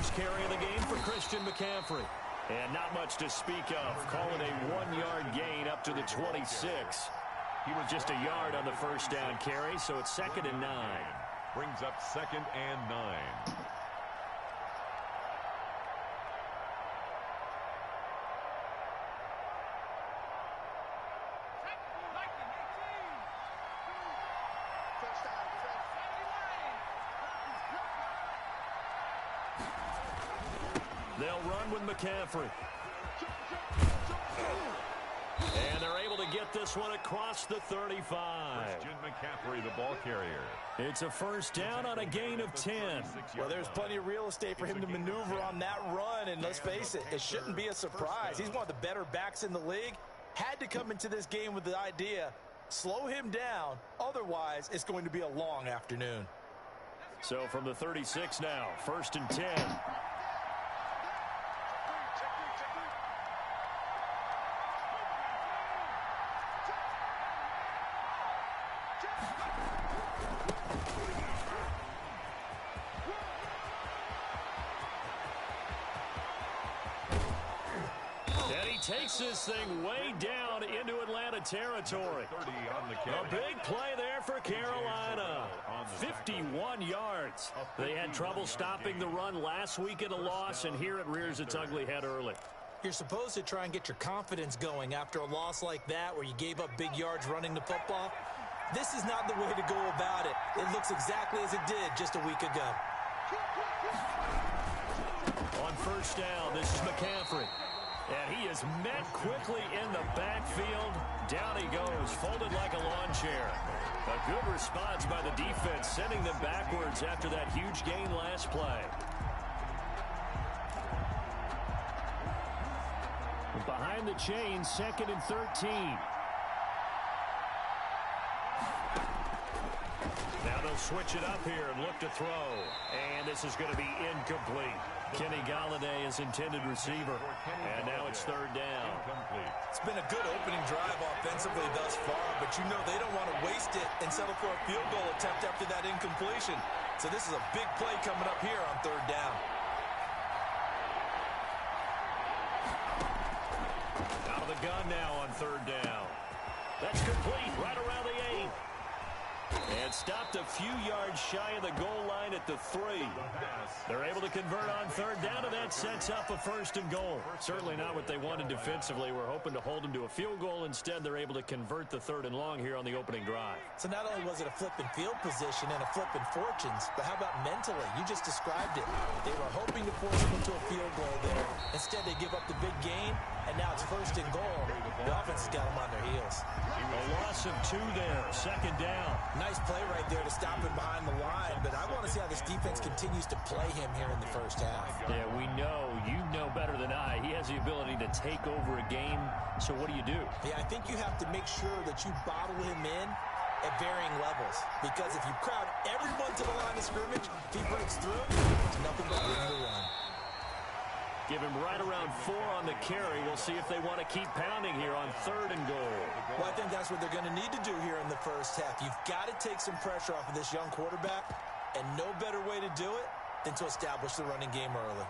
first carry of the game for Christian McCaffrey. And not much to speak of. Call it a 1-yard gain up to the 26. He was just a yard on the first down carry, so it's 2nd and 9. Brings up 2nd and 9. They'll run with McCaffrey. And they're able to get this one across the 35. Christian McCaffrey, the ball carrier. It's a first down on a gain of 10. Well, there's plenty of real estate for him to maneuver on that run, and let's face it, it shouldn't be a surprise. He's one of the better backs in the league. Had to come into this game with the idea, slow him down, otherwise it's going to be a long afternoon. So from the 36 now, 1st and 10. Takes this thing way down into Atlanta territory. A big play there for Carolina. 51 yards. They had trouble stopping the run last week in a loss, and here it rears its ugly head early. You're supposed to try and get your confidence going after a loss like that where you gave up big yards running the football. This is not the way to go about it. It looks exactly as it did just a week ago. On first down, this is McCaffrey. And he is met quickly in the backfield. Down he goes, folded like a lawn chair. A good response by the defense, sending them backwards after that huge gain last play. Behind the chain, 2nd and 13. Now they'll switch it up here and look to throw. And this is going to be incomplete. Kenny Galladay is intended receiver. And now it's 3rd down. It's been a good opening drive offensively thus far, but you know they don't want to waste it and settle for a field goal attempt after that incompletion. So this is a big play coming up here on 3rd down. Out of the gun now on 3rd down. That's complete right around the 8. And stopped a few yards shy of the goal line at the 3. They're able to convert on 3rd down, and that sets up a 1st and goal. Certainly not what they wanted defensively. We're hoping to hold them to a field goal. Instead, they're able to convert the 3rd and long here on the opening drive. So not only was it a flip in field position and a flip in fortunes, but how about mentally? You just described it. They were hoping to force them into a field goal there. Instead, they give up the big gain, and now it's 1st and goal. The offense has got them on their heels. A loss of 2 there, 2nd down. Nice play right there to stop him behind the line, but I want to see how this defense continues to play him here in the first half. Yeah, we know. You know better than I. He has the ability to take over a game, so what do you do? Yeah, I think you have to make sure that you bottle him in at varying levels, because if you crowd everyone to the line of scrimmage, if he breaks through, it's nothing but room to run. Give him right around 4 on the carry. We'll see if they want to keep pounding here on 3rd and goal. Well, I think that's what they're going to need to do here in the first half. You've got to take some pressure off of this young quarterback, and no better way to do it than to establish the running game early.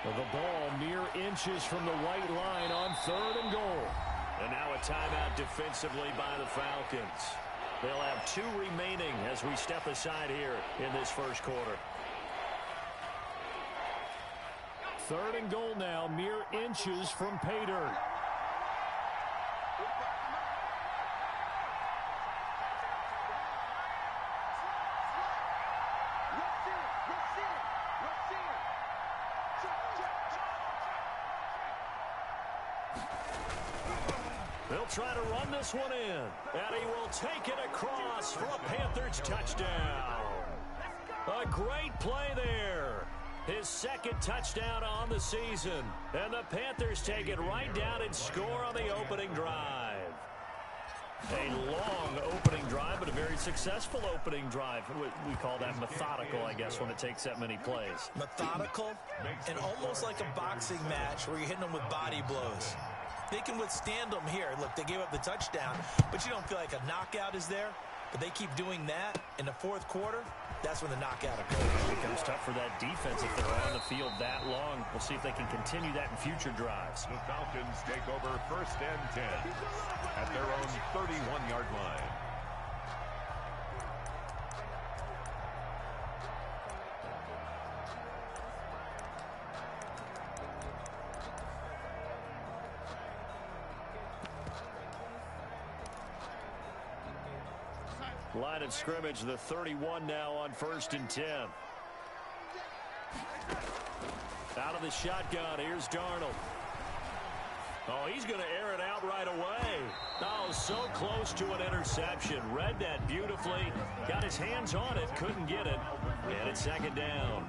The ball mere inches from the white line on 3rd and goal. And now a timeout defensively by the Falcons. They'll have 2 remaining as we step aside here in this first quarter. 3rd and goal now, mere inches from pay dirt. They'll try to run this one in, and he will take it across for a Panthers touchdown. A great play there. His 2nd touchdown on the season, and the Panthers take it right down and score on the opening drive. A long opening drive, but a very successful opening drive. We call that methodical, I guess, when it takes that many plays. Methodical and almost like a boxing match where you're hitting them with body blows. They can withstand them here. Look, they gave up the touchdown, but you don't feel like a knockout is there. But they keep doing that in the fourth quarter. That's when the knockout occurs. It becomes tough for that defense if they're on the field that long. We'll see if they can continue that in future drives. The Falcons take over 1st and 10 at their own 31-yard line. Line of scrimmage, the 31 now on 1st and 10. Out of the shotgun, here's Darnold. Oh, he's going to air it out right away. Oh, so close to an interception. Read that beautifully. Got his hands on it, couldn't get it. And it's 2nd down.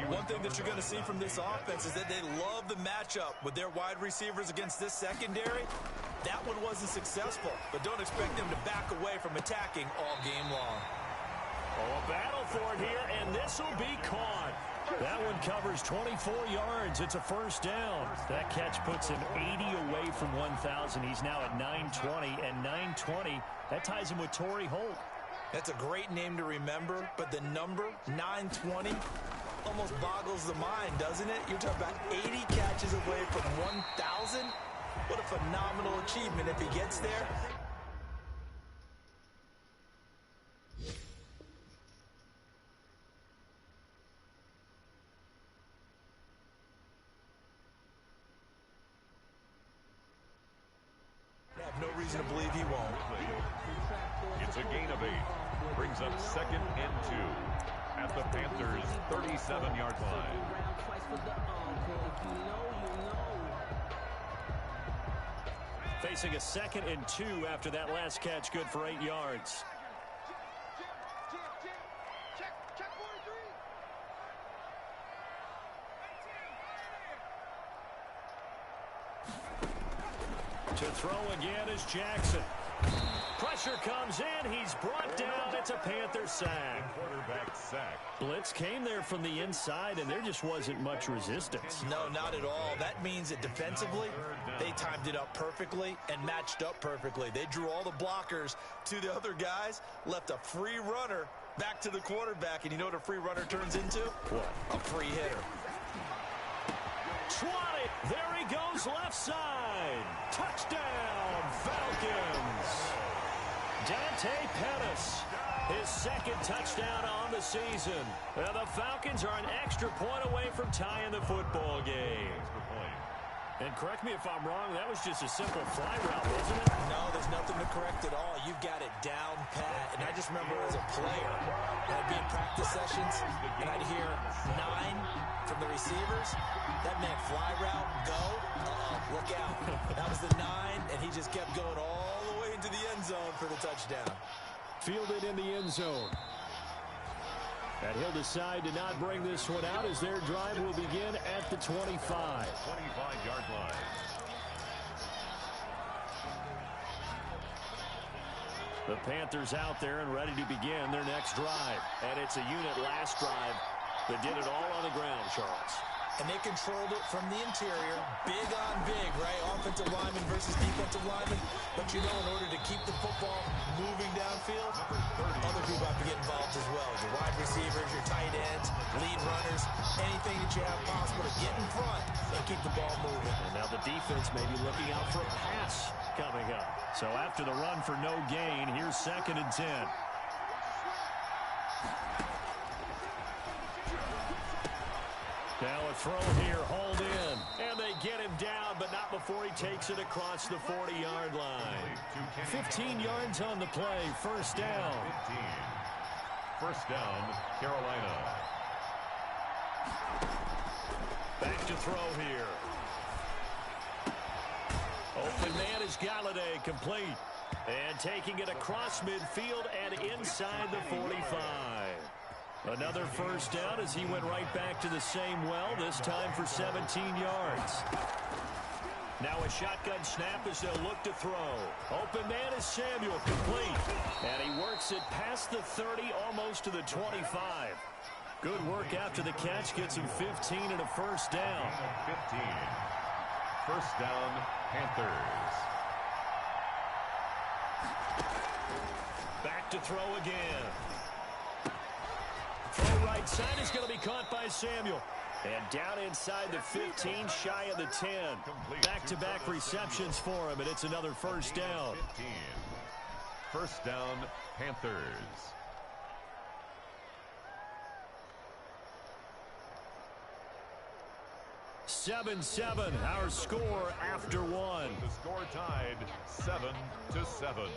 One thing that you're going to see from this offense is that they love the matchup with their wide receivers against this secondary. That one wasn't successful, but don't expect them to back away from attacking all game long. Oh, a battle for it here, and this will be caught. That one covers 24 yards. It's a 1st down. That catch puts him 80 away from 1,000. He's now at 920, and 920, that ties him with Torrey Holt. That's a great name to remember, but the number, 920, almost boggles the mind, doesn't it? You're talking about 80 catches away from 1,000. What a phenomenal achievement if he gets there. I have no reason to believe he won't. It's a gain of 8. Brings up 2nd and 2 at the Panthers' 37-yard line. Facing a 2nd and 2 after that last catch, good for 8 yards. To throw again is Jackson. Pressure comes in. He's brought down. It's a Panther sack. Quarterback sack. Blitz came there from the inside, and there just wasn't much resistance. No, not at all. That means that defensively, they timed it up perfectly and matched up perfectly. They drew all the blockers to the other guys, left a free runner back to the quarterback, and you know what a free runner turns into? What? A free hitter. Swatted. There he goes left side. Touchdown, Falcons. Dante Pettis, his 2nd touchdown on the season. The Falcons are an extra point away from tying the football game. And correct me if I'm wrong, that was just a simple fly route, wasn't it? No, there's nothing to correct at all. You've got it down pat. And I just remember as a player, I'd be in practice sessions, and I'd hear 9 from the receivers. That meant fly route, go. Look out. That was the 9, and he just kept going all the way into the end zone for the touchdown. Fielded in the end zone. And he'll decide to not bring this one out as their drive will begin at the 25. 25-yard line. The Panthers out there and ready to begin their next drive. And it's a unit last drive that did it all on the ground, Charles. And they controlled it from the interior, big on big, right? Offensive lineman versus defensive lineman. But you know, in order to keep the football moving downfield, other people have to get involved as well. Your wide receivers, your tight ends, lead runners, anything that you have possible to get in front and keep the ball moving. And now the defense may be looking out for a pass coming up. So after the run for no gain, here's 2nd and 10. Now a throw here, hauled in. And they get him down, but not before he takes it across the 40-yard line. 15 yards on the play, 1st down. 15. 1st down, Carolina. Back to throw here. Open man is Galladay, complete. And taking it across midfield and inside the 45. Another 1st down as he went right back to the same well, this time for 17 yards. Now a shotgun snap as they'll look to throw. Open man is Samuel, complete. And he works it past the 30, almost to the 25. Good work after the catch, gets him 15 and a first down. 15. First down, Panthers. Back to throw again. Throw right side is going to be caught by Samuel. And down inside the 15, shy of the 10. Back-to-back receptions for him, and it's another first down. 15. First down, Panthers. Seven, our score after one. The score tied 7-7.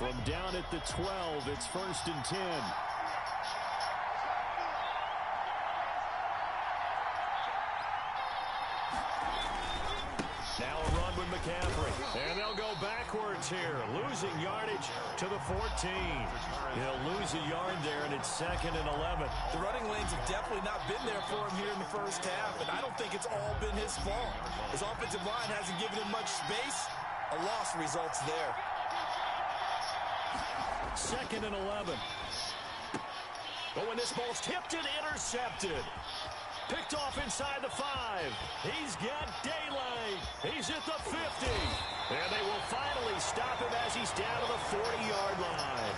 From down at the 12, it's 1st and 10. Now a run with McCaffrey. And they'll go backwards here. Losing yardage to the 14. He'll lose a yard there, and it's 2nd and 11. The running lanes have definitely not been there for him here in the first half, and I don't think it's all been his fault. His offensive line hasn't given him much space. A loss results there. 2nd and 11. But when this ball's tipped and intercepted. Picked off inside the 5. He's got daylight. He's at the 50. And they will finally stop him as he's down to the 40-yard line.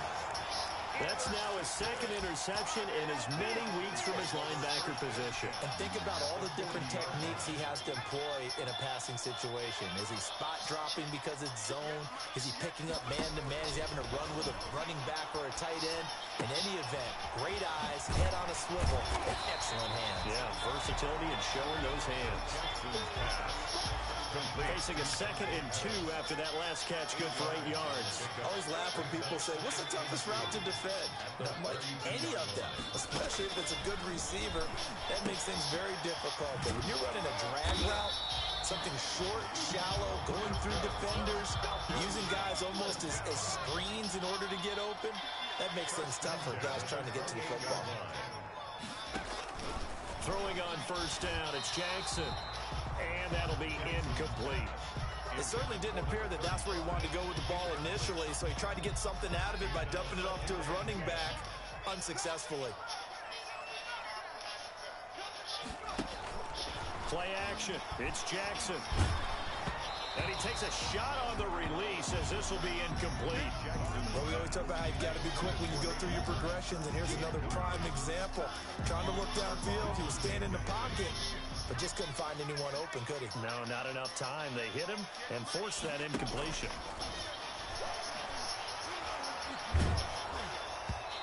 That's now his 2nd interception in as many weeks from his linebacker position. And think about all the different techniques he has to employ in a passing situation. Is he spot dropping because it's zone? Is he picking up man-to-man? Is he having to run with a running back or a tight end? In any event, great eyes, head on a swivel, and excellent hands. Yeah, versatility and showing those hands. Facing a 2nd and 2 after that last catch, good for 8 yards. I always laugh when people say, what's the toughest route to defend? I'm like, any of them, especially if it's a good receiver, that makes things very difficult. But when you're running a drag route, something short, shallow, going through defenders, using guys almost as screens in order to get open, that makes things tough for guys trying to get to the football. Throwing on first down, it's Jackson. And that'll be incomplete. It certainly didn't appear that that's where he wanted to go with the ball initially, so he tried to get something out of it by dumping it off to his running back unsuccessfully. Play action. It's Jackson. And he takes a shot on the release as this will be incomplete. Well, we always talk about how you've got to be quick when you go through your progressions, and here's another prime example. Trying to look downfield, he was staying in the pocket, but just couldn't find anyone open, could he? No, not enough time. They hit him and forced that incompletion.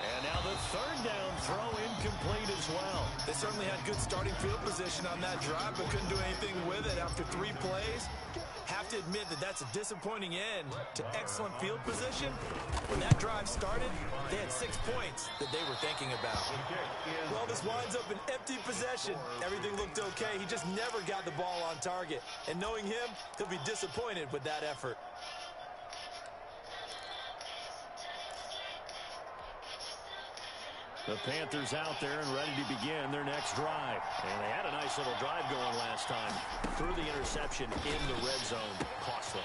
And now the 3rd down throw incomplete as well. They certainly had good starting field position on that drive, but couldn't do anything with it after 3 plays. Have to admit that that's a disappointing end to excellent field position. When that drive started, they had 6 points that they were thinking about. Well, this winds up an empty possession. Everything looked okay. He just never got the ball on target. And knowing him, he'll be disappointed with that effort. The Panthers out there and ready to begin their next drive. And they had a nice little drive going last time. Threw the interception in the red zone. Costly.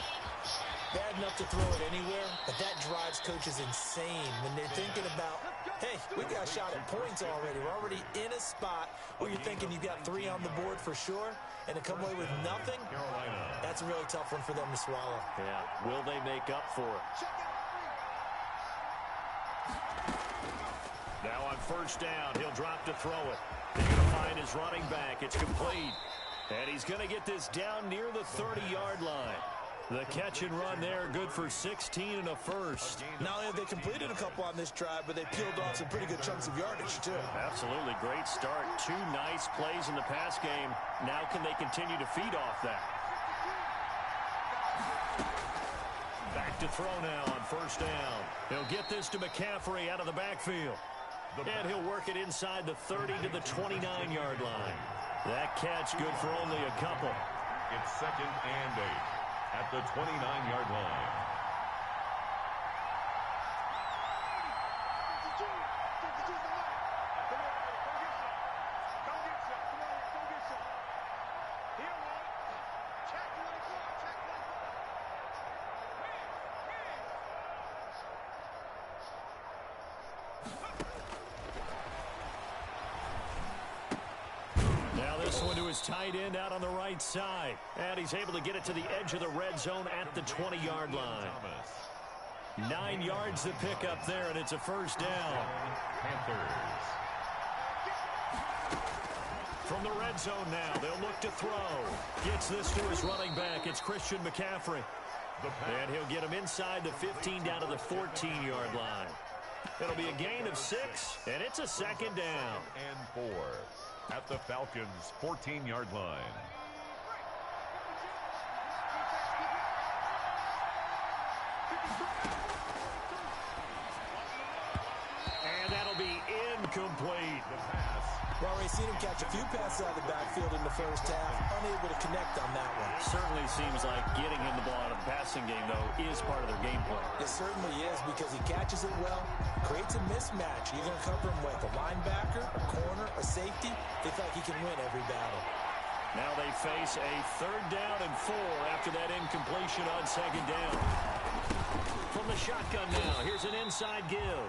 Bad enough to throw it anywhere, but that drives coaches insane when they're thinking about, hey, we got a shot at points already. We're already in a spot where you're thinking you've got 3 on the board for sure, and to come away with nothing, that's a really tough one for them to swallow. Yeah, will they make up for it? Now on first down, he'll drop to throw it. He's going to find his running back. It's complete. And he's going to get this down near the 30-yard line. The catch and run there, good for 16 and a first. Not only have they completed a couple on this drive, but they peeled off some pretty good chunks of yardage, too. Absolutely. Great start. 2 nice plays in the pass game. Now can they continue to feed off that? Back to throw now on first down. He'll get this to McCaffrey out of the backfield. And he'll work it inside the 30 to the 29-yard line. That catch good for only a couple. It's 2nd and 8 at the 29-yard line. This one to his tight end out on the right side. And he's able to get it to the edge of the red zone at the 20-yard line. 9 yards to pick up there, and it's a first down. Panthers. From the red zone now, they'll look to throw. Gets this to his running back. It's Christian McCaffrey. And he'll get him inside the 15 down to the 14-yard line. It'll be a gain of 6, and it's a second down. And 4 at the Falcons' 14-yard line. And that'll be incomplete. The pass. Well, we've seen him catch a few passes out of the backfield in the first half, unable to connect on that one. Certainly seems like getting him the ball out of the passing game, though, is part of their game plan. It certainly is, because he catches it well, creates a mismatch. You're going to cover him with a linebacker, a corner, a safety. They feel like he can win every battle. Now they face a 3rd down and 4 after that incompletion on 2nd down. From the shotgun now, here's an inside give.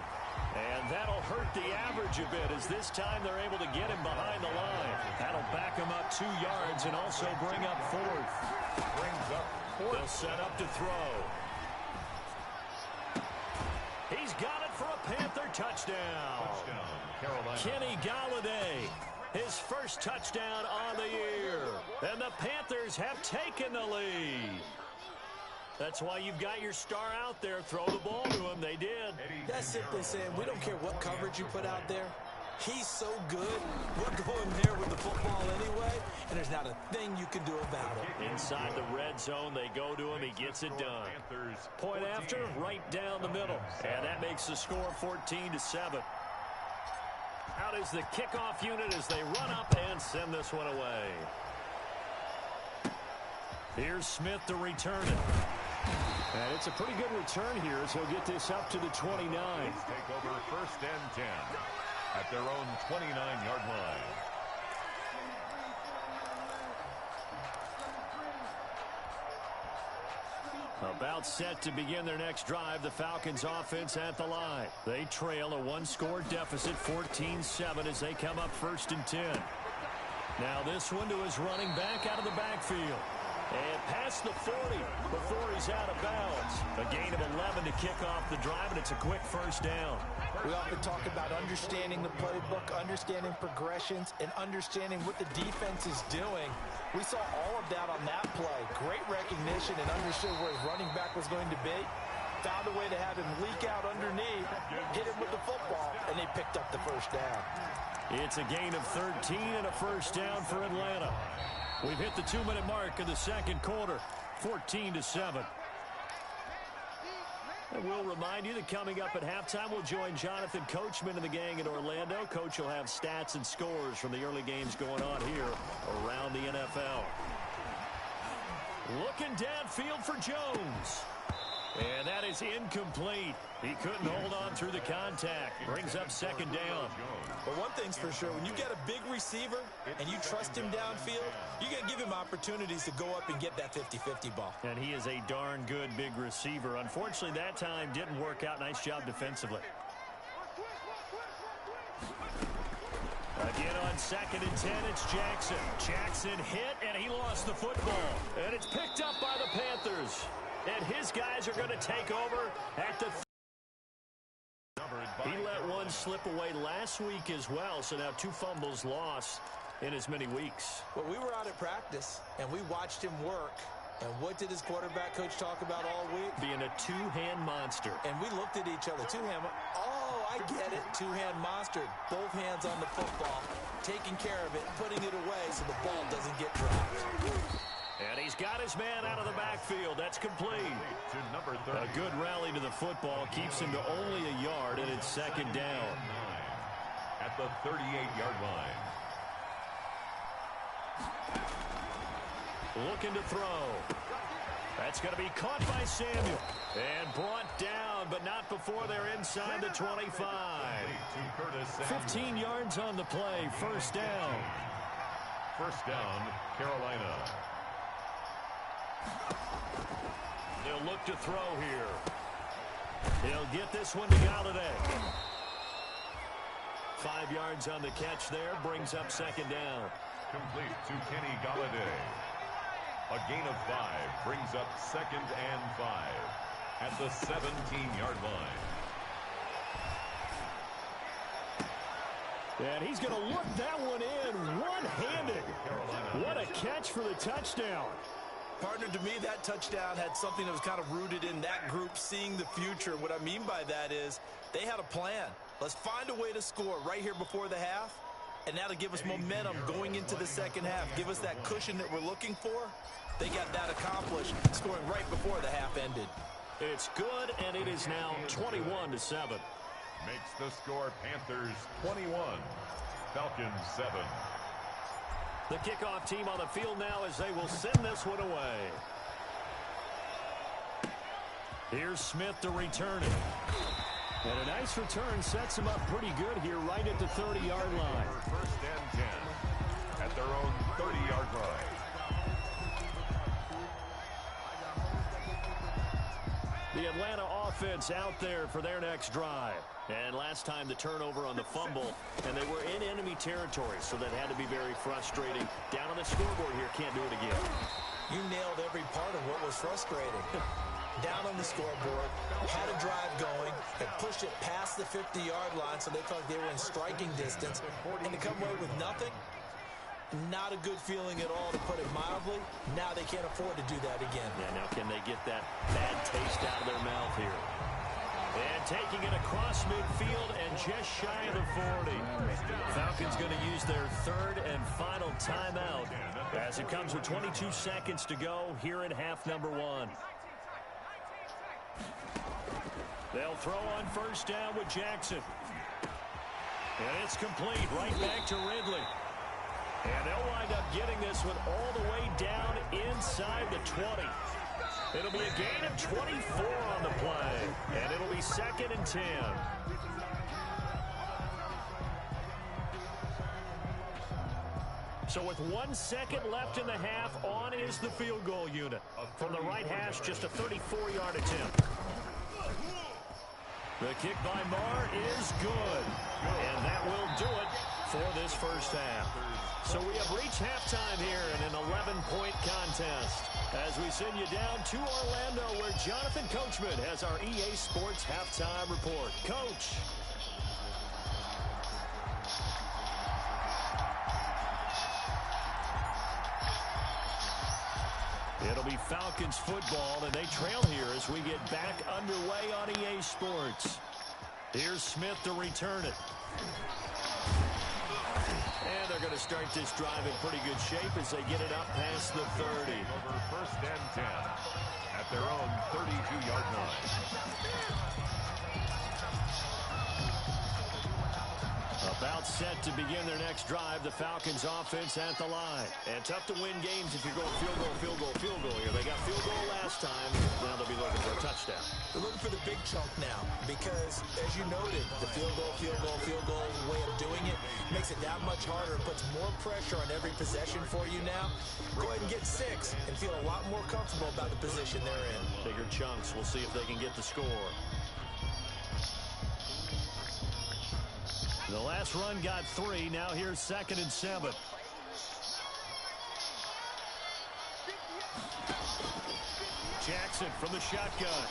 And that'll hurt the average a bit, as this time they're able to get him behind the line. That'll back him up 2 yards and also bring up 4th. They'll set up to throw. He's got it for a Panther touchdown. Carolina. Kenny Galladay, his first touchdown on the year. And the Panthers have taken the lead. That's why you've got your star out there. Throw the ball to him. They did. That's simply saying we don't care what coverage you put out there. He's so good. We're going there with the football anyway, and there's not a thing you can do about it. Inside the red zone, they go to him. He gets it done. Point after, right down the middle. And that makes the score 14-7. Out is the kickoff unit as they run up and send this one away. Here's Smith to return it. And it's a pretty good return here, so he'll get this up to the 29. Take over 1st and 10 at their own 29-yard line. About set to begin their next drive, the Falcons offense at the line. They trail a 1-score deficit, 14-7, as they come up 1st and 10. Now this one to his running back out of the backfield. And past the 40 before he's out of bounds. A gain of 11 to kick off the drive, and it's a quick first down. We often talk about understanding the playbook, understanding progressions, and understanding what the defense is doing. We saw all of that on that play. Great recognition and understood where his running back was going to be. Found a way to have him leak out underneath, hit him with the football, and they picked up the first down. It's a gain of 13 and a first down for Atlanta. We've hit the 2-minute mark of the second quarter, 14-7. And we'll remind you that coming up at halftime, we'll join Jonathan Coachman and the gang in Orlando. Coach will have stats and scores from the early games going on here around the NFL. Looking downfield for Jones. And that is incomplete. He couldn't hold on through the contact. Brings up 2nd down. But one thing's for sure, when you get a big receiver and you trust him downfield, you got to give him opportunities to go up and get that 50-50 ball. And he is a darn good big receiver. Unfortunately, that time didn't work out. Nice job defensively. Again on 2nd and 10, it's Jackson. Jackson hit, and he lost the football. And it's picked up by the Panthers. And his guys are going to take over at the... He let one slip away last week as well, so now 2 fumbles lost in as many weeks. Well, we were out at practice, and we watched him work. And what did his quarterback coach talk about all week? Being a 2-hand monster. And we looked at each other. 2-hand. Oh, I get it. 2-hand monster. Both hands on the football, taking care of it, putting it away so the ball doesn't get dropped. And he's got his man out of the backfield. That's complete. To number 30. A good rally to the football keeps him to only a yard, and it's second down. At the 38-yard line. Looking to throw. That's going to be caught by Samuel. And brought down, but not before they're inside the 25. 15 yards on the play. First down. First down, Carolina. They'll look to throw here. He'll get this one to Galladay. 5 yards on the catch there. Brings up second down. Complete to Kenny Galladay. A gain of 5 brings up second and 5 at the 17-yard line. And he's going to look that one in one-handed. What a catch for the touchdown. Partner, to me, that touchdown had something that was kind of rooted in that group seeing the future. What I mean by that is they had a plan. Let's find a way to score right here before the half. And that'll give us momentum going into the second half. Give us that cushion that we're looking for. They got that accomplished, scoring right before the half ended. It's good, and it is now 21-7. Makes the score Panthers 21, Falcons 7. The kickoff team on the field now as they will send this one away. Here's Smith to return it. And a nice return sets him up pretty good here right at the 30-yard line. First and 10 at their own 30-yard line. The Atlanta offense out there for their next drive. And last time the turnover on the fumble, and they were in enemy territory, so that had to be very frustrating. Down on the scoreboard here, can't do it again. You nailed every part of what was frustrating. Down on the scoreboard, had a drive going, and pushed it past the 50-yard line, so they felt like they were in striking distance. And to come away with nothing, not a good feeling at all, to put it mildly. Now they can't afford to do that again. Yeah, now can they get that bad taste out of their mouth here? And taking it across midfield and just shy of the 40. Falcons going to use their third and final timeout as it comes with 22 seconds to go here in half number 1. They'll throw on first down with Jackson. And it's complete right back to Ridley. And they'll wind up getting this one all the way down inside the 20. It'll be a gain of 24 on the play. And it'll be second and 10. So with 1 second left in the half, on is the field goal unit. From the right hash, just a 34-yard attempt. The kick by Marr is good. And that will do it for this first half. So we have reached halftime here in an 11-point contest as we send you down to Orlando where Jonathan Coachman has our EA Sports halftime report. Coach. It'll be Falcons football, and they trail here as we get back underway on EA Sports. Here's Smith to return it. And they're going to start this drive in pretty good shape as they get it up past the 30. Over first and 10 at their own 32-yard line. About set to begin their next drive, the Falcons offense at the line. And tough to win games if you're going field goal, field goal, field goal here. They got field goal last time. Now they'll be looking for a touchdown. They're looking for the big chunk now because, as you noted, the field goal way of doing it makes it that much harder. It puts more pressure on every possession for you now. Go ahead and get 6 and feel a lot more comfortable about the position they're in. Bigger chunks. We'll see if they can get the score. The last run got 3. Now here's second and 7. Jackson from the shotgun.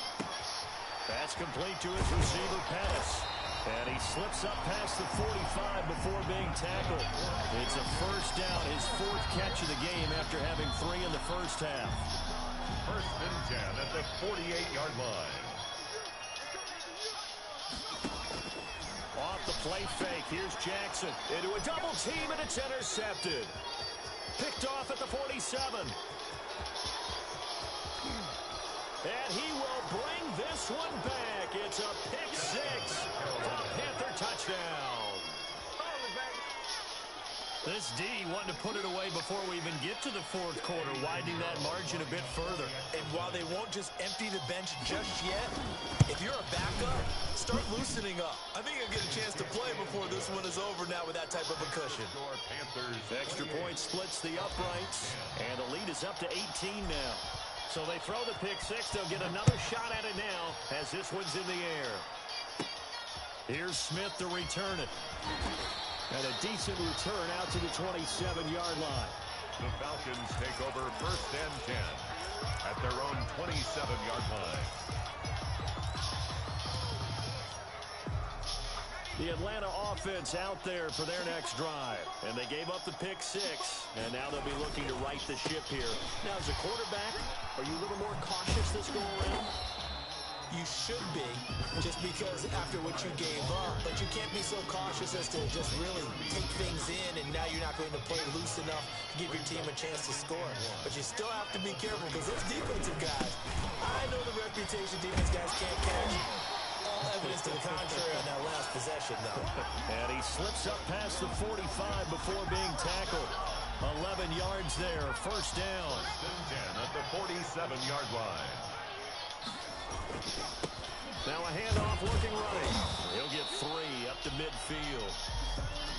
Pass complete to his receiver, Pettis. And he slips up past the 45 before being tackled. It's a first down, his 4th catch of the game after having 3 in the first half. First and 10 at the 48-yard line. Off the play fake, here's Jackson into a double team, and it's intercepted. Picked off at the 47. This one back. It's a pick six for a Panther touchdown. This D wanting to put it away before we even get to the fourth quarter, widening that margin a bit further. And while they won't just empty the bench just yet, if you're a backup, start loosening up. I think you'll get a chance to play before this one is over now with that type of a cushion. Extra point splits the uprights, and the lead is up to 18 now. So they throw the pick six. They'll get another shot at it now as this one's in the air. Here's Smith to return it. And a decent return out to the 27-yard line. The Falcons take over 1st and 10 at their own 27-yard line. The Atlanta offense out there for their next drive. And they gave up the pick six. And now they'll be looking to right the ship here. Now, as a quarterback, are you a little more cautious this go around? You should be, just because after what you gave up, but you can't be so cautious as to just really take things in, and now you're not going to play loose enough to give your team a chance to score. But you still have to be careful, because those defensive guys, I know the reputation defense guys can't catch. All evidence to the contrary on that last possession, though. And he slips up past the 45 before being tackled. 11 yards there, first down. 10 at the 47-yard line. Now a handoff looking right. He'll get 3 up to midfield.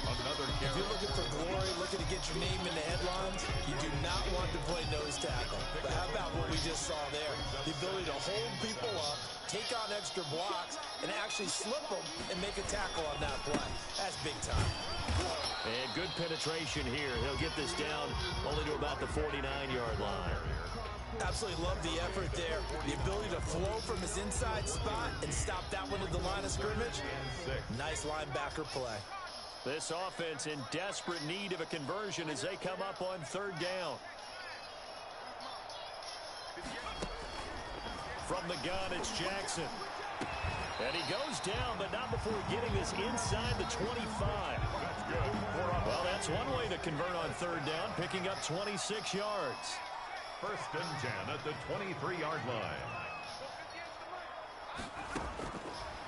Another If carry. you're looking for glory, looking to get your name in the headlines, you do not want to play nose tackle. But how about what we just saw there? The ability to hold people up, take on extra blocks, and actually slip them and make a tackle on that play. That's big time. And good penetration here. He'll get this down only to about the 49-yard line. Absolutely love the effort there. The ability to flow from his inside spot and stop that one at the line of scrimmage. Nice linebacker play. This offense in desperate need of a conversion as they come up on 3rd down. From the gun, it's Jackson. And he goes down, but not before getting this inside the 25. That's good. Well, that's one way to convert on 3rd down, picking up 26 yards. 1st and 10 at the 23-yard line.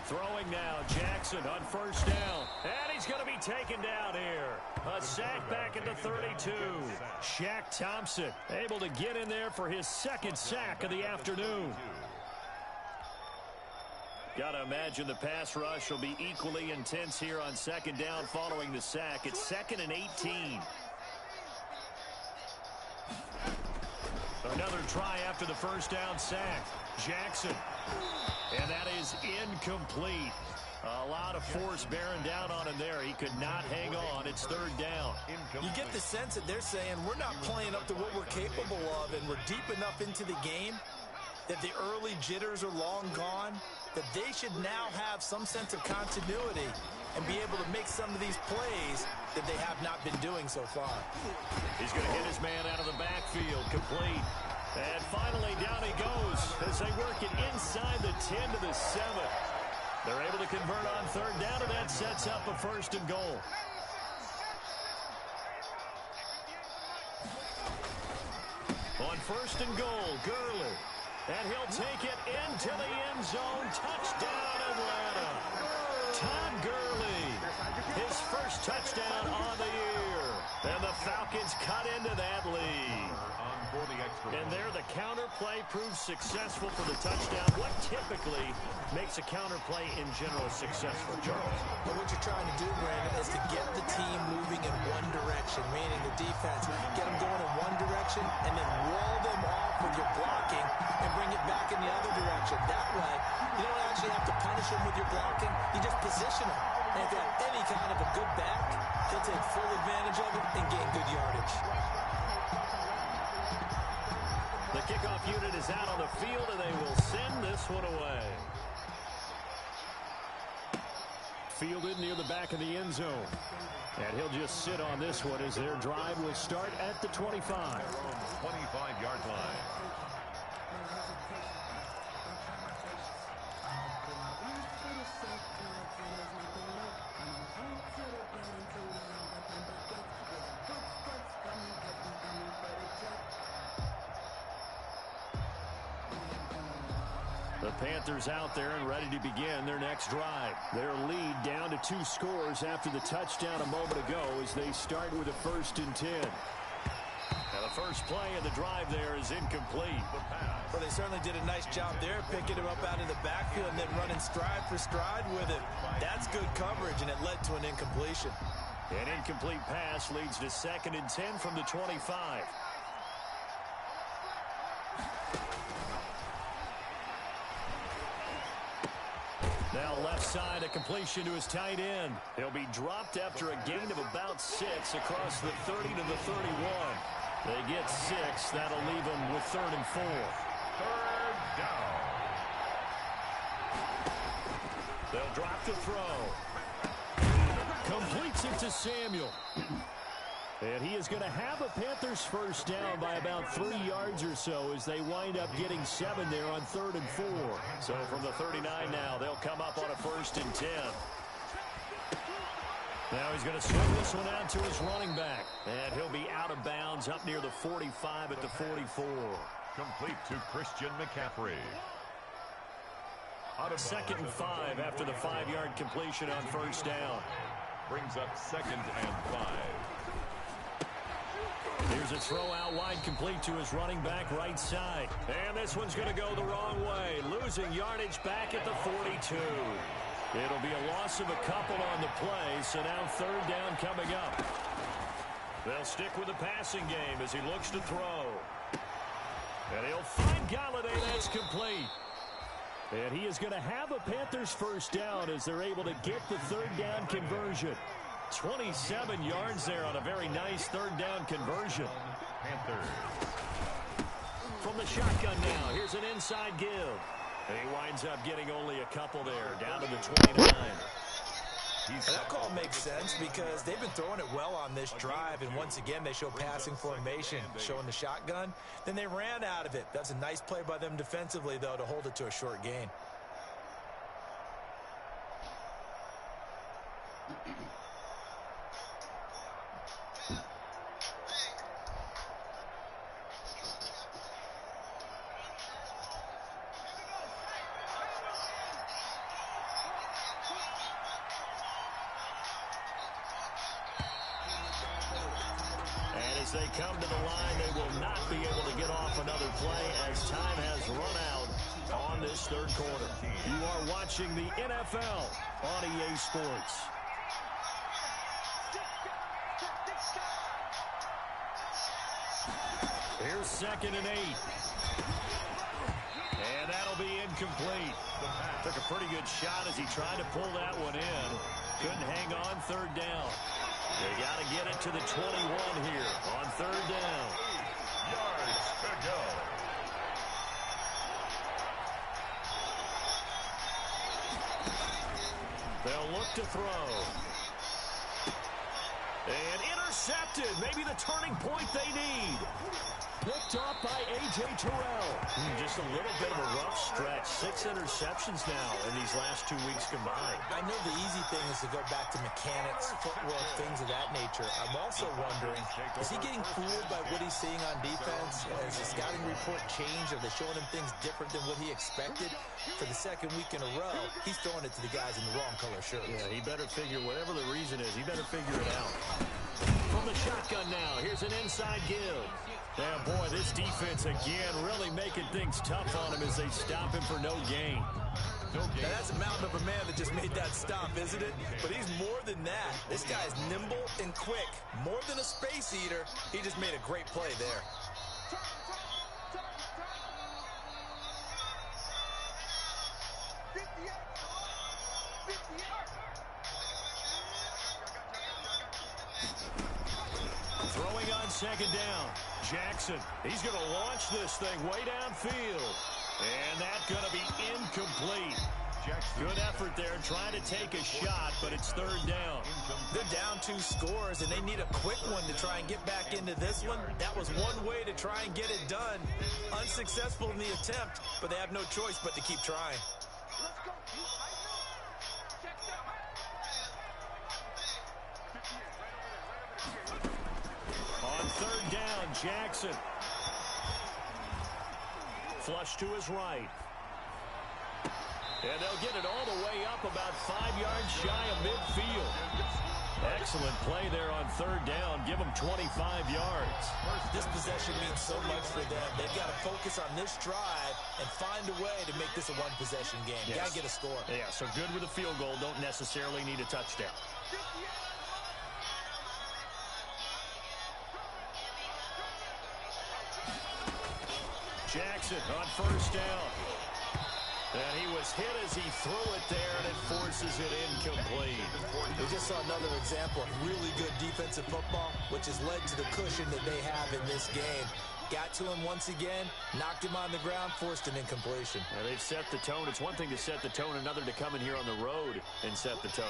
Throwing now, Jackson on 1st down. And he's going to be taken down here. A sack back at the 32. Shaq Thompson able to get in there for his 2nd sack of the afternoon. Got to imagine the pass rush will be equally intense here on 2nd down following the sack. It's 2nd and 18. Another try after the 1st down sack. Jackson. And that is incomplete. A lot of force bearing down on him there. He could not hang on. It's 3rd down. You get the sense that they're saying we're not playing up to what we're capable of, and we're deep enough into the game that the early jitters are long gone, that they should now have some sense of continuity and be able to make some of these plays that they have not been doing so far. He's going to hit his man out of the backfield, complete. And finally, down he goes as they work it inside the 10 to the 7. They're able to convert on 3rd down, and that sets up a 1st and goal. On 1st and goal, Gurley. And he'll take it into the end zone. Touchdown, Atlanta. Todd Gurley, his 1st touchdown on the year. And the Falcons cut into that lead. And there, the counter play proves successful for the touchdown. What typically makes a counter play in general successful, Charles? But what you're trying to do, Brandon, is to get the team moving in one direction, meaning the defense. Get them going in one direction and then wall them off with your blocking and bring it back in the other direction. That way, you don't actually have to punish them with your blocking. You just position them. And if you have any kind of a good back, he'll take full advantage of it and gain good yardage. The kickoff unit is out on the field, and they will send this one away. Fielded near the back of the end zone. And he'll just sit on this one as their drive will start at the 25. 25-yard line. The Panthers out there and ready to begin their next drive. Their lead down to 2 scores after the touchdown a moment ago as they start with a 1st and 10. Now the first play of the drive there is incomplete. Well, they certainly did a nice job there, picking him up out of the backfield and then running stride for stride with it. That's good coverage, and it led to an incompletion. An incomplete pass leads to 2nd and 10 from the 25. Now left side, a completion to his tight end. He'll be dropped after a gain of about 6 across the 30 to the 31. They get 6. That'll leave them with 3rd and 4. 3rd down. They'll drop to throw. Completes it to Samuel. And he is going to have a Panthers first down by about 3 yards or so as they wind up getting 7 there on 3rd and 4. So from the 39 now, they'll come up on a 1st and 10. Now he's going to swing this one out to his running back. And he'll be out of bounds up near the 45 at the 44. Complete to Christian McCaffrey. 2nd and 5 after the 5-yard completion on 1st down. Brings up 2nd and 5. Here's a throw out wide, complete to his running back right side. And this one's going to go the wrong way. Losing yardage back at the 42. It'll be a loss of a couple on the play, so now 3rd down coming up. They'll stick with the passing game as he looks to throw. And he'll find Galladay. That's complete. And he is going to have a Panthers first down as they're able to get the 3rd down conversion. 27 yards there on a very nice 3rd down conversion. Panthers. From the shotgun now, here's an inside give. And he winds up getting only a couple there, down to the 29. That call makes sense because they've been throwing it well on this drive, and once again they show passing formation, showing the shotgun. Then they ran out of it. That's a nice play by them defensively, though, to hold it to a short gain. As they come to the line, they will not be able to get off another play as time has run out on this 3rd quarter. You are watching the NFL on EA Sports. Here's 2nd and 8. And that'll be incomplete. Took a pretty good shot as he tried to pull that one in. Couldn't hang on 3rd down. They got to get it to the 21 here on 3rd down. Yards to go. They'll look to throw. And intercepted. Maybe the turning point they need. Picked off by A.J. Terrell. Just a little bit of a rough stretch. 6 interceptions now in these last 2 weeks combined. I know the easy thing is to go back to mechanics, footwork, things of that nature. I'm also wondering, is he getting fooled by what he's seeing on defense? Has the scouting report changed? Are they showing him things different than what he expected? For the 2nd week in a row, he's throwing it to the guys in the wrong color shirts. Yeah, he better figure, whatever the reason is, he better figure it out. From the shotgun now, here's an inside give. Yeah, boy, this defense again really making things tough on him as they stop him for no gain. Now, that's a mountain of a man that just made that stop, isn't it? But he's more than that. This guy's nimble and quick. More than a space eater. He just made a great play there. Throwing on 2nd down. Jackson, he's going to launch this thing way downfield. And that's going to be incomplete. Jackson. Good effort there trying to take a shot, but it's 3rd down. They're down 2 scores, and they need a quick one to try and get back into this one. That was one way to try and get it done. Unsuccessful in the attempt, but they have no choice but to keep trying. On 3rd down, Jackson. Flush to his right. And they'll get it all the way up about 5 yards shy of midfield. Excellent play there on third down. Give them 25 yards. This possession means so much for them. They've got to focus on this drive and find a way to make this a one-possession game. Yes. Got to get a score. Yeah, so good with a field goal. Don't necessarily need a touchdown. Jackson on first down. And he was hit as he threw it there, and it forces it incomplete. We just saw another example of really good defensive football, which has led to the cushion that they have in this game. Got to him once again, knocked him on the ground, forced an incompletion. Now they've set the tone. It's one thing to set the tone, another to come in here on the road and set the tone.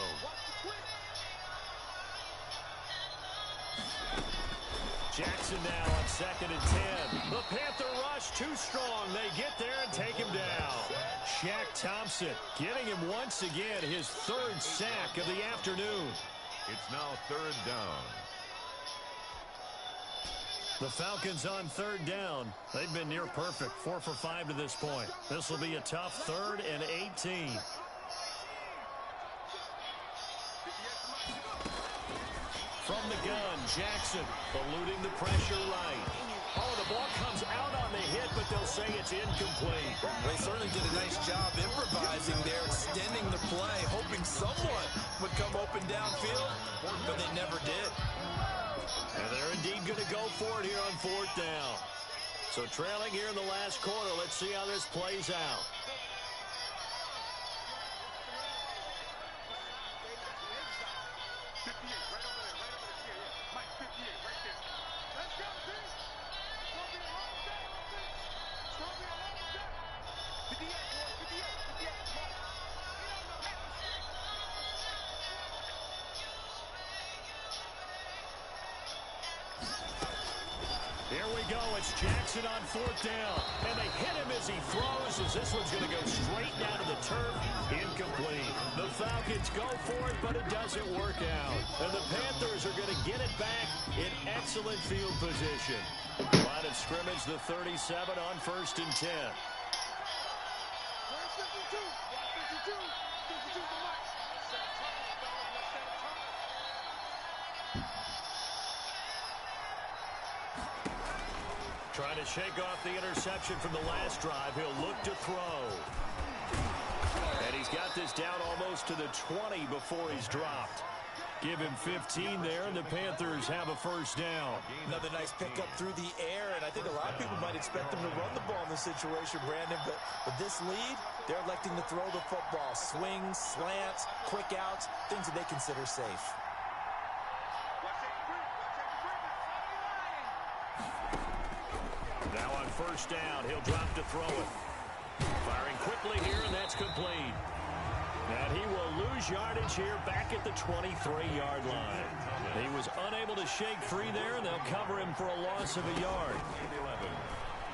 Jackson now on 2nd and 10. The Panther rush too strong. They get there and take him down. Shaq Thompson getting him once again his 3rd sack of the afternoon. It's now 3rd down. The Falcons on 3rd down. They've been near perfect. 4 for 5 to this point. This will be a tough 3rd and 18. From the gun, Jackson eluding the pressure right. Oh, the ball comes out on the hit, but they'll say it's incomplete. They certainly did a nice job improvising there, extending the play, hoping someone would come open downfield, but they never did. And they're indeed going to go for it here on 4th down. So trailing here in the last quarter, let's see how this plays out. Here we go. It's Jackson on 4th down. And they hit him as he throws, as this one's going to go straight down to the turf. Incomplete. The Falcons go for it, but it doesn't work out. And the Panthers are going to get it back in excellent field position. Line of scrimmage, the 37 on 1st and 10. Trying to shake off the interception from the last drive. He'll look to throw. And he's got this down almost to the 20 before he's dropped. Give him 15 there, and the Panthers have a 1st down. Another nice pickup through the air, and I think a lot of people might expect them to run the ball in this situation, Brandon, but with this lead, they're electing to throw the football. Swings, slants, quick outs, things that they consider safe. Now on 1st down, he'll drop to throw it. Firing quickly here, and that's complete. And he will lose yardage here back at the 23-yard line. He was unable to shake free there, and they'll cover him for a loss of a yard.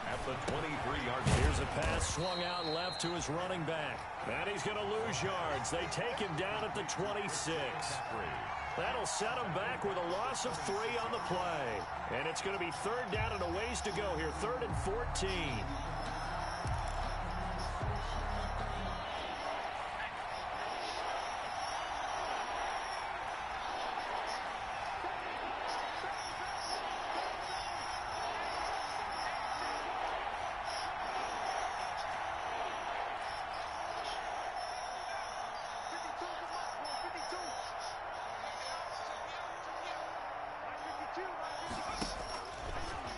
At the 23-yard line. Here's a pass swung out left to his running back. And he's going to lose yards. They take him down at the 26. That'll set him back with a loss of 3 on the play. And it's going to be 3rd down and a ways to go here. 3rd and 14.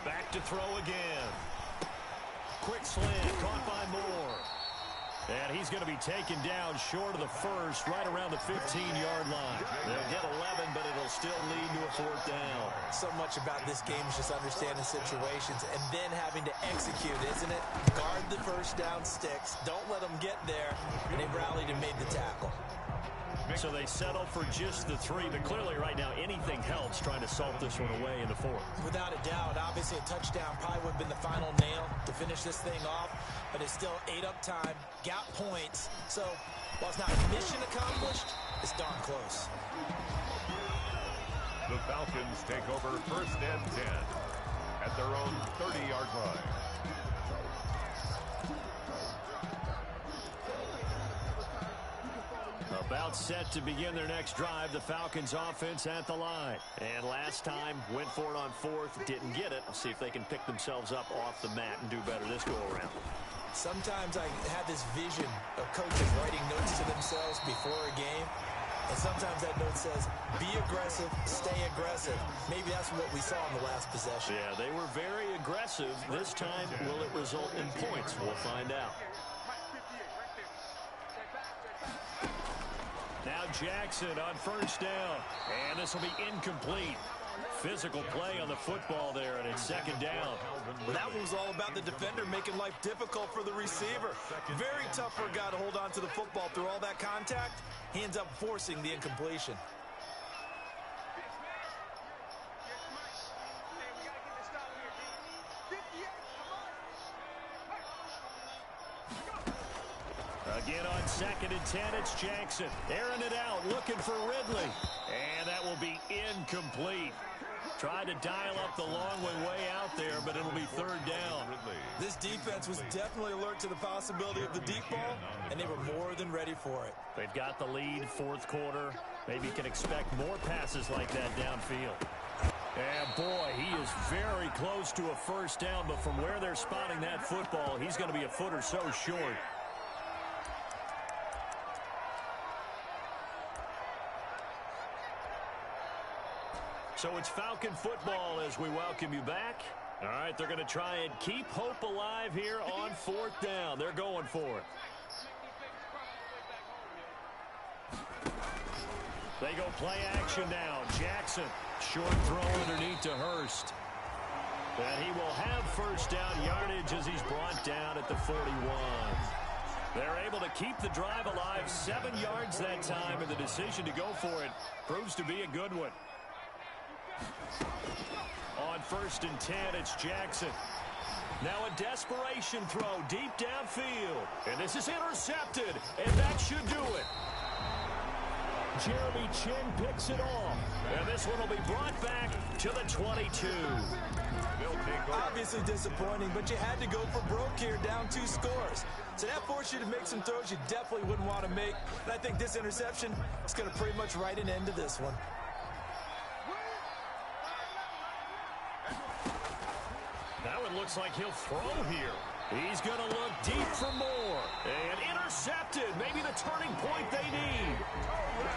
Back to throw again. Quick slant, caught by Moore. And he's going to be taken down short of the 1st, right around the 15-yard line. They'll get 11, but it'll still lead to a 4th down. So much about this game is just understanding situations and then having to execute, isn't it? Guard the 1st down sticks. Don't let them get there. And they rallied and made the tackle. So they settle for just the 3, but clearly right now anything helps trying to salt this one away in the 4th. Without a doubt, obviously a touchdown probably would have been the final nail to finish this thing off, but it's still ate up time, got points. So while it's not mission accomplished, it's darn close. The Falcons take over 1st and 10 at their own 30-yard line. About set to begin their next drive, the Falcons offense at the line. And last time, went for it on fourth, didn't get it. Let's see if they can pick themselves up off the mat and do better this go-around. Sometimes I have this vision of coaches writing notes to themselves before a game. And sometimes that note says, be aggressive, stay aggressive. Maybe that's what we saw in the last possession. Yeah, they were very aggressive. This time, will it result in points? We'll find out. Now Jackson on first down. And this will be incomplete. Physical play on the football there, and it's second down. Well, that one was all about the defender making life difficult for the receiver. Very tough for a guy to hold on to the football through all that contact. He ends up forcing the incompletion. Again on 2nd and 10, it's Jackson. Airing it out, looking for Ridley. And that will be incomplete. Tried to dial up the long way out there, but it'll be third down. This defense was definitely alert to the possibility of the deep ball, and they were more than ready for it. They've got the lead, fourth quarter. Maybe you can expect more passes like that downfield. And boy, he is very close to a first down, but from where they're spotting that football, he's going to be a foot or so short. So it's Falcon football as we welcome you back. All right, they're going to try and keep hope alive here on fourth down. They're going for it. They go play action now. Jackson, short throw underneath to Hurst. And he will have first down yardage as he's brought down at the 41. They're able to keep the drive alive, 7 yards that time, and the decision to go for it proves to be a good one. On 1st and 10, it's Jackson. Now a desperation throw deep downfield. And this is intercepted, and that should do it. Jeremy Chin picks it off. And this one will be brought back to the 22. Obviously disappointing, but you had to go for broke here, down 2 scores. So that forced you to make some throws you definitely wouldn't want to make. And I think this interception is going to pretty much write an end to this one. Now it looks like he'll throw here. He's going to look deep for more. And intercepted. Maybe the turning point they need.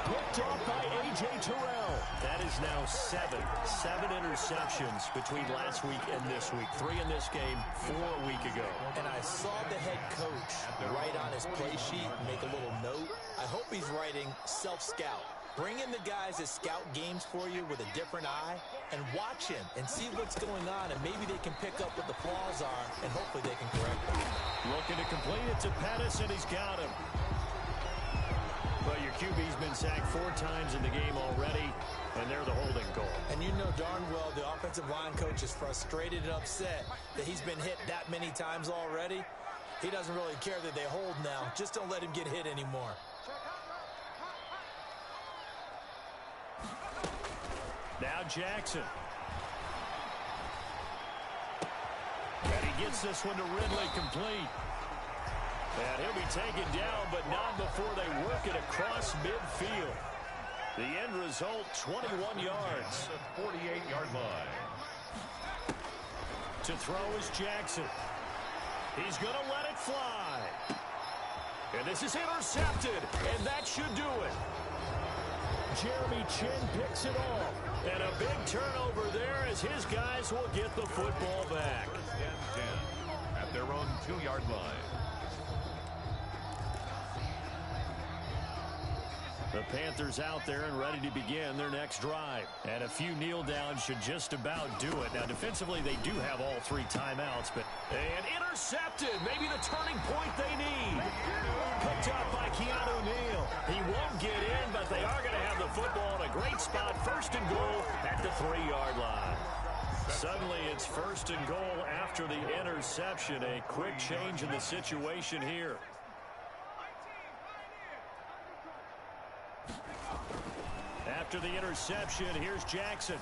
Picked off by A.J. Terrell. That is now 7 interceptions between last week and this week. 3 in this game, 4 a week ago. And I saw the head coach write on his play sheet and make a little note. I hope he's writing self-scout. Bring in the guys that scout games for you with a different eye and watch him and see what's going on, and maybe they can pick up what the flaws are, and hopefully they can correct them. Looking to complete it to Pettis, and he's got him. But your QB's been sacked 4 times in the game already, and they're the holding goal. And you know darn well the offensive line coach is frustrated and upset that he's been hit that many times already. He doesn't really care that they hold now. Just don't let him get hit anymore. Now Jackson. And he gets this one to Ridley complete. And he'll be taken down, but not before they work it across midfield. The end result, 21 yards. 48-yard line. To throw is Jackson. He's going to let it fly. And this is intercepted, and that should do it. Jeremy Chin picks it off. And a big turnover there as his guys will get the football back. 10 at their own 2-yard line. The Panthers out there and ready to begin their next drive. And a few kneel downs should just about do it. Now, defensively, they do have all 3 timeouts, but... And intercepted! Maybe the turning point they need. Picked up by Keanu Neal. He won't get in, but they are going to have the football in a great spot. 1st and goal at the 3-yard line. Suddenly, it's 1st and goal after the interception. A quick change in the situation here. After the interception, here's Jackson.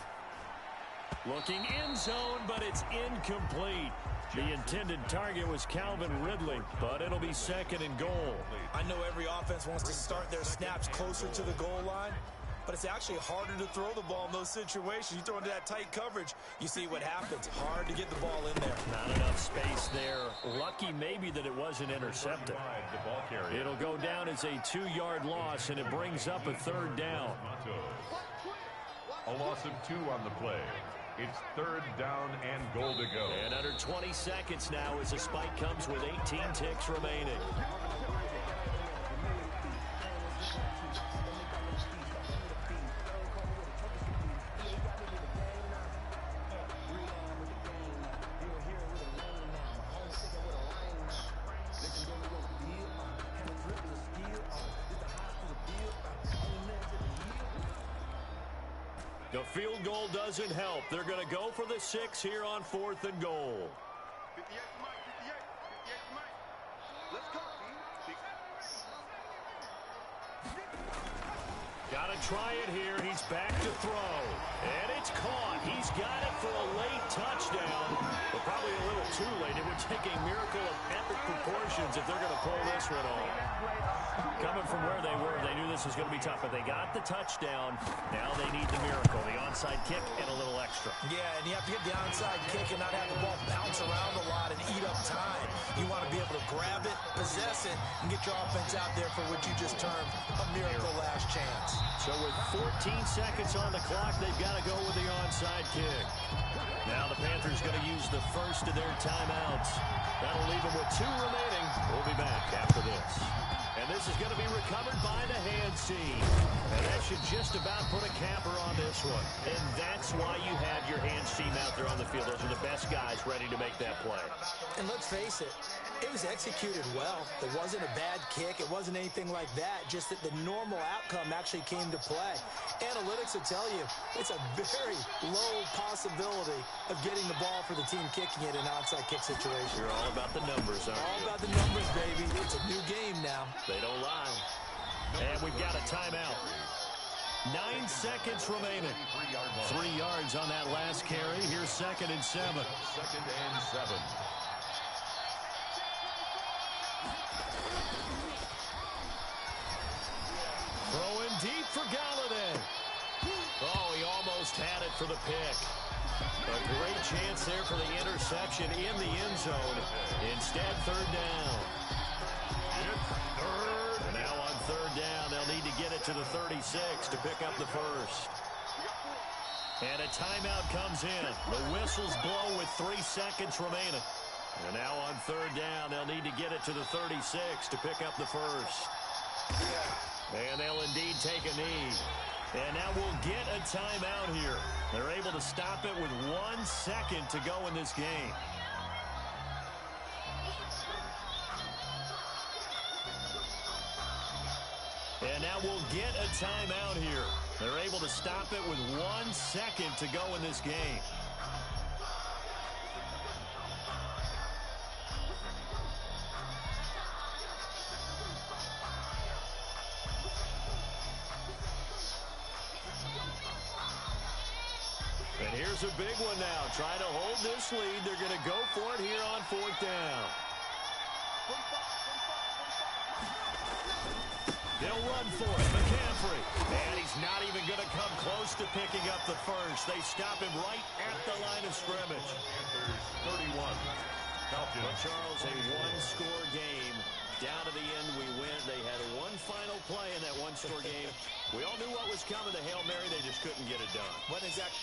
Looking end zone, but it's incomplete. The intended target was Calvin Ridley, but it'll be second and goal. I know every offense wants to start their snaps closer to the goal line, but it's actually harder to throw the ball in those situations. You throw into that tight coverage, you see what happens. Hard to get the ball in there. Not enough space there. Lucky maybe that it wasn't intercepted. It'll go down as a 2-yard loss, and it brings up a third down. A loss of 2 on the play. It's third down and goal to go. And under 20 seconds now as the spike comes with 18 ticks remaining. The field goal doesn't help. They're going to go for the 6 here on 4th and goal. 58 Mike. Let's go. Got to try it here. He's back to throw. And it's caught. He's got it for a late touchdown. But probably a little too late. It would take a miracle of epic proportions if they're going to pull this one off. Coming from where they were, they knew this was going to be tough, but they got the touchdown. Now they need the miracle, the onside kick and a little extra. Yeah, and you have to get the onside kick and not have the ball bounce around a lot and eat up time. You want to be able to grab it, possess it, and get your offense out there for what you just termed a miracle last chance. So with 14 seconds on the clock, they've got to go with the onside kick. Now the Panthers going to use the first of their timeouts. That'll leave them with 2 remaining. We'll be back after this. And this is going to be recovered by the hand seam. And that should just about put a capper on this one. And that's why you have your hand seam out there on the field. Those are the best guys ready to make that play. And let's face it, it was executed well. It wasn't a bad kick. It wasn't anything like that. Just that the normal outcome actually came to play. Analytics will tell you it's a very low possibility of getting the ball for the team kicking it in an onside kick situation. You're all about the numbers, aren't you? All about the numbers, baby. It's a new game now. They don't lie. And we've got a timeout. 9 seconds remaining. 3 yards on that last carry. Here's 2nd and 7. 2nd and 7. Throwing deep for Galladay. Oh, he almost had it for the pick. A great chance there for the interception in the end zone. Instead, 3rd down. And now on 3rd down, they'll need to get it to the 36 to pick up the first. And a timeout comes in. The whistles blow with 3 seconds remaining. And now on 3rd down, they'll need to get it to the 36 to pick up the first. And they'll indeed take a knee. And now we'll get a timeout here. They're able to stop it with 1 second to go in this game. And now we'll get a timeout here. They're able to stop it with 1 second to go in this game. And here's a big one now. Trying to hold this lead. They're going to go for it here on 4th down. They'll run for it. McCaffrey. And he's not even going to come close to picking up the first. They stop him right at the line of scrimmage. Panthers 31. Well, Charles, a 1-score game. Down to the end, we win. They had one final play in that 1-score game. We all knew what was coming. The Hail Mary, they just couldn't get it done. What exactly?